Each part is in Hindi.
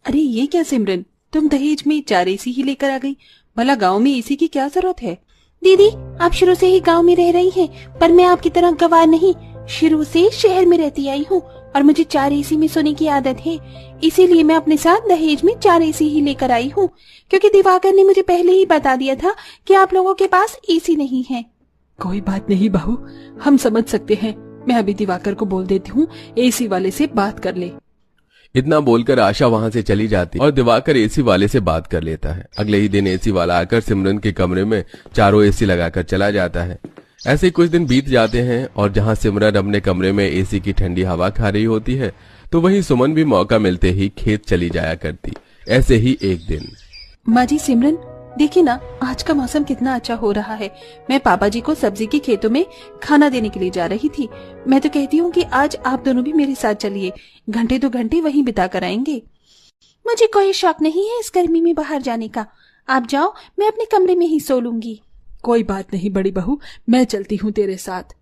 अरे ये क्या सिमरन, तुम दहेज में 4 एसी ही लेकर आ गई। भला गांव में एसी की क्या जरूरत है। दीदी, आप शुरू से ही गांव में रह रही हैं, पर मैं आपकी तरह गवार नहीं, शुरू से शहर में रहती आई हूँ और मुझे 4 एसी में सोने की आदत है। इसीलिए मैं अपने साथ दहेज में 4 एसी ही लेकर आई हूँ, क्योंकि दिवाकर ने मुझे पहले ही बता दिया था कि आप लोगों के पास एसी नहीं है। कोई बात नहीं बहू, हम समझ सकते हैं। मैं अभी दिवाकर को बोल देती हूँ एसी वाले से बात कर ले। इतना बोलकर आशा वहां से चली जाती और दिवाकर एसी वाले से बात कर लेता है। अगले ही दिन एसी वाला आकर सिमरन के कमरे में चारों एसी लगाकर चला जाता है। ऐसे ही कुछ दिन बीत जाते हैं और जहां सिमरन अपने कमरे में एसी की ठंडी हवा खा रही होती है तो वहीं सुमन भी मौका मिलते ही खेत चली जाया करती। ऐसे ही एक दिन, माँ जी सिमरन, देखिए ना आज का मौसम कितना अच्छा हो रहा है। मैं पापा जी को सब्जी के खेतों में खाना देने के लिए जा रही थी। मैं तो कहती हूँ कि आज आप दोनों भी मेरे साथ चलिए, घंटे 2 घंटे वहीं बिता कर आएंगे। मुझे कोई शौक नहीं है इस गर्मी में बाहर जाने का। आप जाओ, मैं अपने कमरे में ही सो लूंगी। कोई बात नहीं बड़ी बहू, मैं चलती हूँ तेरे साथ।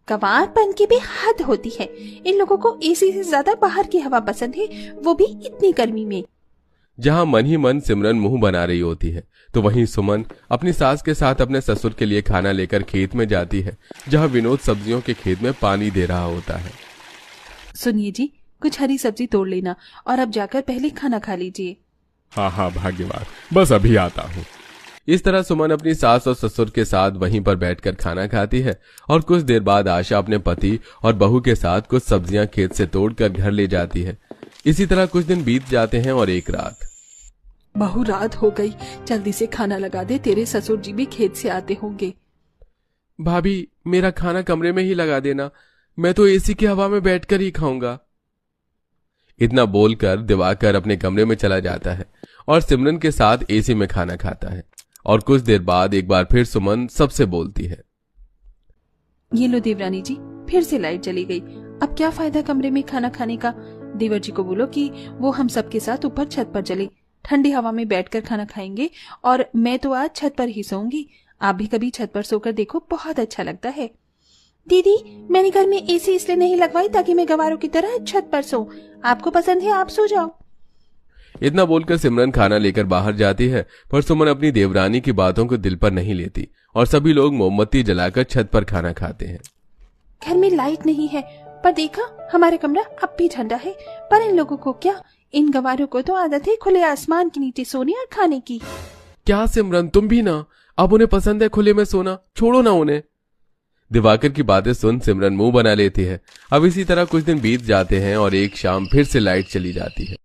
गंवारपन की भी हद होती है। इन लोगों को एसी से ज्यादा बाहर की हवा पसंद है, वो भी इतनी गर्मी में। जहां मन ही मन सिमरन मुंह बना रही होती है तो वहीं सुमन अपनी सास के साथ अपने ससुर के लिए खाना लेकर खेत में जाती है, जहां विनोद सब्जियों के खेत में पानी दे रहा होता है। सुनिए जी, कुछ हरी सब्जी तोड़ लेना और अब जाकर पहले खाना खा लीजिए। हाँ हाँ भाग्यवान, बस अभी आता हूँ। इस तरह सुमन अपनी सास और ससुर के साथ वहीं पर बैठकर खाना खाती है और कुछ देर बाद आशा अपने पति और बहू के साथ कुछ सब्जियां खेत से तोड़कर घर ले जाती है। इसी तरह कुछ दिन बीत जाते हैं और एक रात, बहू रात हो गई, जल्दी से खाना लगा दे, तेरे ससुर जी भी खेत से आते होंगे। भाभी मेरा खाना कमरे में ही लगा देना, मैं तो एसी की हवा में बैठकर ही खाऊंगा। इतना बोलकर दिवाकर अपने कमरे में चला जाता है और सिमरन के साथ एसी में खाना खाता है। और कुछ देर बाद एक बार फिर सुमन सबसे बोलती है, ये लो देवरानी जी, फिर से लाइट चली गई। अब क्या फायदा कमरे में खाना खाने का। देवर जी को बोलो कि वो हम सबके साथ ऊपर छत पर चले, ठंडी हवा में बैठकर खाना खाएंगे और मैं तो आज छत पर ही सोऊंगी। आप भी कभी छत पर सोकर देखो, बहुत अच्छा लगता है। दीदी, मैंने घर में एसी इसलिए नहीं लगवाई ताकि मैं गवारों की तरह छत पर सोऊं। आपको पसंद है, आप सो जाओ। इतना बोलकर सिमरन खाना लेकर बाहर जाती है, पर सुमन अपनी देवरानी की बातों को दिल पर नहीं लेती और सभी लोग मोमबत्ती जलाकर छत पर खाना खाते हैं। घर में लाइट नहीं है, पर देखा हमारा कमरा अब भी ठंडा है। पर इन लोगों को क्या, इन गवारों को तो आदत है खुले आसमान के नीचे सोने और खाने की। क्या सिमरन, तुम भी ना, अब उन्हें पसंद है खुले में सोना, छोड़ो ना उन्हें। दिवाकर की बातें सुन सिमरन मुंह बना लेती है। अब इसी तरह कुछ दिन बीत जाते हैं और एक शाम फिर से लाइट चली जाती है।